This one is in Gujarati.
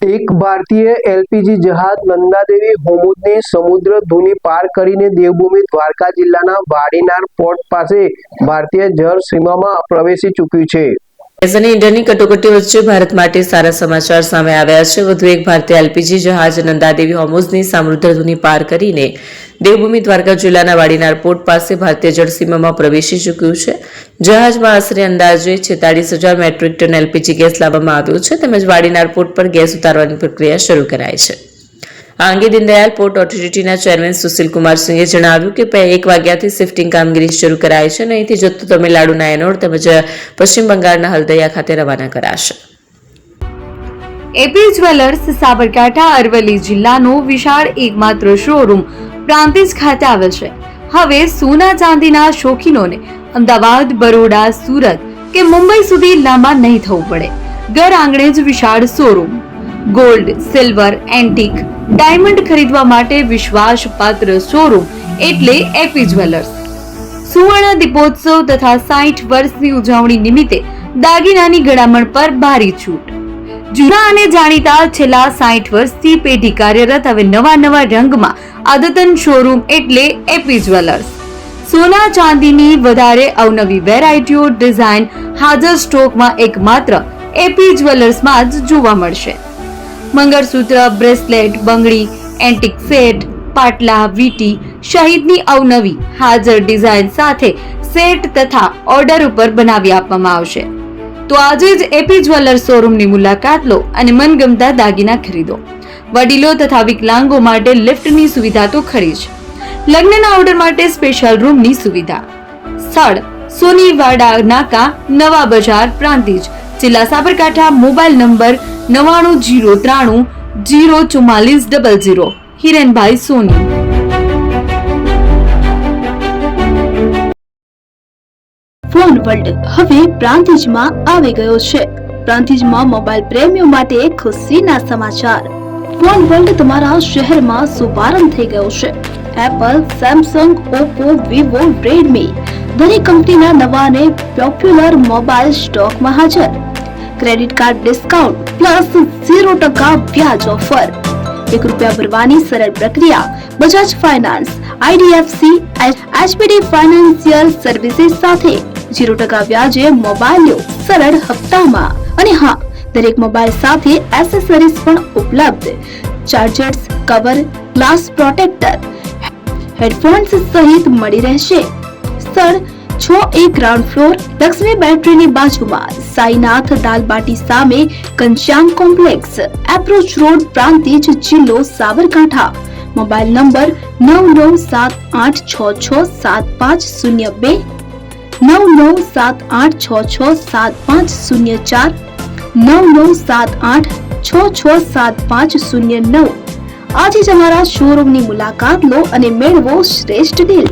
એક ભારતીય એલપીજી જહાજ નંદાદેવી હોમુદની સમુદ્ર ધુની પાર કરીને દેવભૂમિ દ્વારકા જિલ્લાના વાડીનાર પોર્ટ પાસે ભારતીય જળ સીમામાં પ્રવેશી ચૂક્યું છે। ઇન્ડિયાની કટોકટી વચ્ચે ભારત માટે સારા સમાચાર સામે આવ્યા છે। વધુ એક ભારતીય એલપીજી જહાજ નંદાદેવી હોર્મુઝની સમુદ્ર ધુની પાર કરીને દેવભૂમિ દ્વારકા જિલ્લાના વાડીનાર પોર્ટ પાસે ભારતીય જળસીમામાં પ્રવેશી ચૂક્યું છે। જહાજમાં આશરે અંદાજે 46,000 મેટ્રિક ટન એલપીજી ગેસ લાવવામાં આવ્યો છે, તેમજ વાડીનાર પોર્ટ પર ગેસ ઉતારવાની પ્રક્રિયા શરૂ કરાઈ છે। આ અંગે દીનદયાલ પોર્ટ ઓથોરિટીના ચેરમેન સુશીલ કુમાર સિંહે જણાવ્યું કે 1 વાગ્યાથી શિફ્ટિંગ કામગીરી શરૂ કરાઈ છે અને અહીંથી જથ્થો તમિલનાડુના એનોર તેમજ પશ્ચિમ બંગાળના હલ્દૈયા ખાતે રવાના કરાશે। એપી જ્વેલર્સ સાબરકાંઠા અરવલ્લી જિલ્લાનો વિશાળ એકમાત્ર શોરૂમ પ્રાંતિજ ખાતે આવેલ છે। હવે સોના ચાંદીના શોખીનોને અમદાવાદ, બરોડા, સુરત કે મુંબઈ સુધી લાંબા નહીં થવું પડે। ઘર આંગણે જ વિશાળ showroom. Gold, silver, antique, diamond ખરીદવા માટે વિશ્વાસપાત્ર શોરૂમ એટલે એપી જ્વેલર્સ। સુવર્ણ દીપોત્સવ તથા 60 વર્ષની ઉજવણી નિમિત્તે દાગીનાની ગળામણ પર ભારી છૂટ। જૂના અને જાણીતા છેલ્લા 60 વર્ષથી પેઢી કાર્યરત હવે નવા રંગમાં અદ્યતન શોરૂમ એટલે એપી જ્વેલર્સ। સોના ચાંદીની વધારે અવનવી વેરાયટીઓ, ડિઝાઇન હાજર સ્ટોકમાં એકમાત્ર એપી જ્વેલર્સમાં જ જોવા મળશે। મંગળસૂત્ર, બ્રેસલેટ, બંગડી, એન્ટિક સેટ, પાટલા, વીટી સહિતની અવનવી હાજર ડિઝાઇન સાથે સેટ તથા ઓર્ડર ઉપર બનાવી આપવામાં આવશે। તો આજે જ એપી જ્વેલર્સ શોરૂમની મુલાકાત લો અને મનગમતા દાગીના ખરીદો। વડીલો તથા વિકલાંગો માટે લિફ્ટની સુવિધા તો ખરી જ, લગ્નના ઓર્ડર માટે સ્પેશિયલ રૂમની સુવિધા। સ્થળ સોનીવાડા નાકા, નવા બજાર, પ્રાંતિજ, જિલ્લા Sabarkantha. Mobile number 9903 04400। Hirenbhai Soni. Phone world હવે પ્રાંતિજમાં આવી ગયો છે। પ્રાંતિજમાં મોબાઈલ પ્રેમીઓ માટે ખુશીના સમાચાર। ફોન વર્લ્ડ તમારા શહેરમાં શુભારંભ થઈ ગયો છે। Apple, Samsung, Oppo, Vivo, Redmi દરેક કંપનીના નવા અને પોપ્યુલર મોબાઈલ સ્ટોકમાં હાજર। ક્રેડિટ કાર્ડ ડિસ્કાઉન્ટ પ્લસ 0% વ્યાજ ઓફર। ₹1 ભરવાની સરળ પ્રક્રિયા। બજાજ ફાઇનાન્સ, આઈડીએફસી, એચપીડી ફાઇનાન્શિયલ સર્વિસીસ સાથે 0% વ્યાજે મોબાઈલ લો સરળ હપ્તામાં। અને હા, દરેક મોબાઈલ સાથે એસેસરીઝ પણ ઉપલબ્ધ। Chargers, cover, glass protractor, headphones સહિત મળી રહેશે। સ્થળ 6A ગ્રાઉન્ડ ફ્લોર, લક્ષ્મી બેટરીની બાજુમાં, સાઈનાથ દાલબાટી સામે, Ghanshyam complex, approach road, Prantij, જિલ્લો સાબરકાંઠા। Mobile number 9978667502, 9978667504, 9978667509। આજે જ અમારા શોરૂમની મુલાકાત લો અને મેળવો શ્રેષ્ઠ ડીલ।